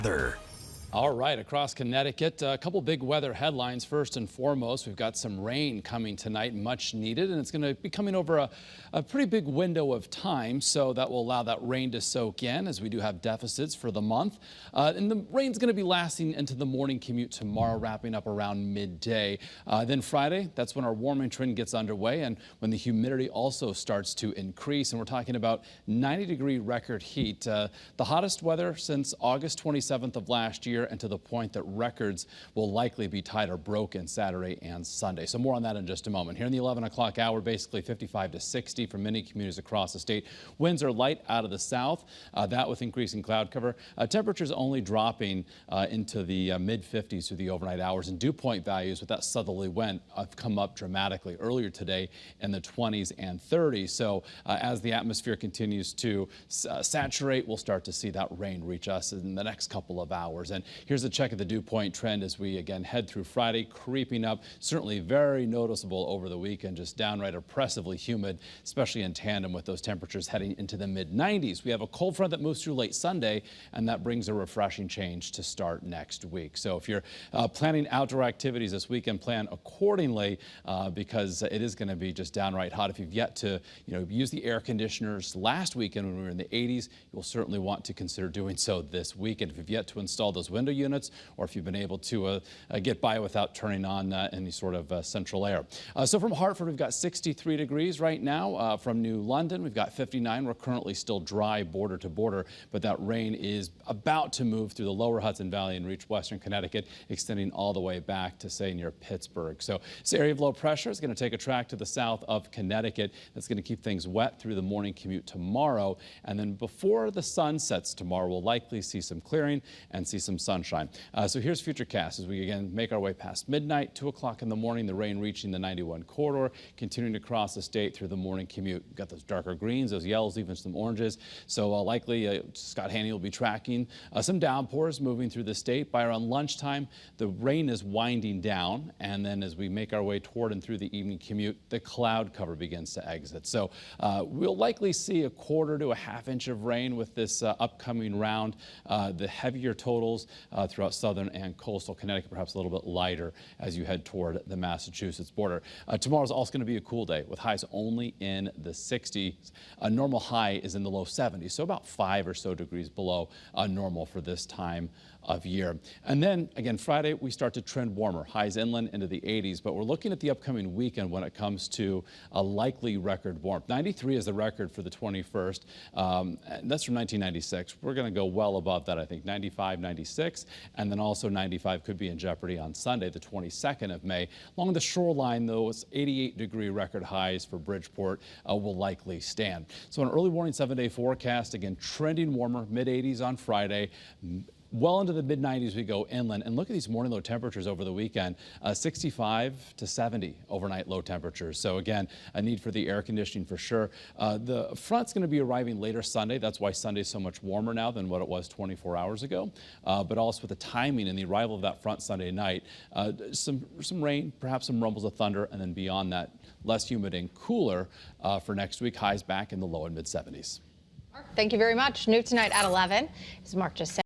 Weather. All right, across Connecticut, a couple big weather headlines. First and foremost, we've got some rain coming tonight, much needed, and it's going to be coming over a pretty big window of time, so that will allow that rain to soak in as we do have deficits for the month. And the rain's going to be lasting into the morning commute tomorrow, wrapping up around midday. Then Friday, that's when our warming trend gets underway and when the humidity also starts to increase, and we're talking about 90-degree record heat. The hottest weather since August 27th of last year, and to the point that records will likely be tied or broken Saturday and Sunday. So more on that in just a moment. Here in the 11 o'clock hour, basically 55 to 60 for many communities across the state. Winds are light out of the south, that with increasing cloud cover. Temperatures only dropping into the mid-50s through the overnight hours, and dew point values with that southerly wind have come up dramatically earlier today in the 20s and 30s. So as the atmosphere continues to saturate, we'll start to see that rain reach us in the next couple of hours. And here's a check of the dew point trend as we again head through Friday, creeping up, certainly very noticeable over the weekend, just downright oppressively humid, especially in tandem with those temperatures heading into the mid-90s. We have a cold front that moves through late Sunday, and that brings a refreshing change to start next week. So if you're planning outdoor activities this weekend, plan accordingly because it is going to be just downright hot. If you've yet to use the air conditioners last weekend when we were in the 80s, you'll certainly want to consider doing so this weekend. If you've yet to install those window units, or if you've been able to get by without turning on any sort of central air. So from Hartford, we've got 63 degrees right now. From New London, we've got 59. We're currently still dry border to border, but that rain is about to move through the lower Hudson Valley and reach western Connecticut, extending all the way back to, say, near Pittsburgh. So this area of low pressure is going to take a track to the south of Connecticut. That's going to keep things wet through the morning commute tomorrow. And then before the sun sets tomorrow, we'll likely see some clearing and see some sunshine. So here's FUTURECAST as we again make our way past midnight, 2 o'clock in the morning, the rain reaching the 91 corridor, continuing to cross the state through the morning commute. We've got those darker greens, those yellows, even some oranges. So likely Scott Haney will be tracking some downpours moving through the state. By around lunchtime, the rain is winding down, and then as we make our way toward and through the evening commute, the cloud cover begins to exit. So we'll likely see a quarter to a half inch of rain with this upcoming round. The heavier totals throughout southern and coastal Connecticut, perhaps a little bit lighter as you head toward the Massachusetts border. Tomorrow's also going to be a cool day with highs only in the 60s. A normal high is in the low 70s, so about 5 or so degrees below normal for this time of year. And then again, Friday, we start to trend warmer, highs inland into the 80s, but we're looking at the upcoming weekend when it comes to a likely record warmth. 93 is the record for the 21st, and that's from 1996. We're going to go well above that, I think, 95, 96, and then also 95 could be in jeopardy on Sunday, the 22nd of May. Along the shoreline, those 88-degree record highs for Bridgeport will likely stand. So an early morning 7-day forecast, again, trending warmer, mid-80s on Friday. Well into the mid-90s we go inland, and look at these morning low temperatures over the weekend, 65 to 70 overnight low temperatures. So again, a need for the air conditioning for sure. The front's going to be arriving later Sunday. That's why Sunday's so much warmer now than what it was 24 hours ago. But also with the timing and the arrival of that front Sunday night, some rain, perhaps some rumbles of thunder, and then beyond that, less humid and cooler for next week. Highs back in the low and mid-70s. Thank you very much. New tonight at 11, as Mark just said.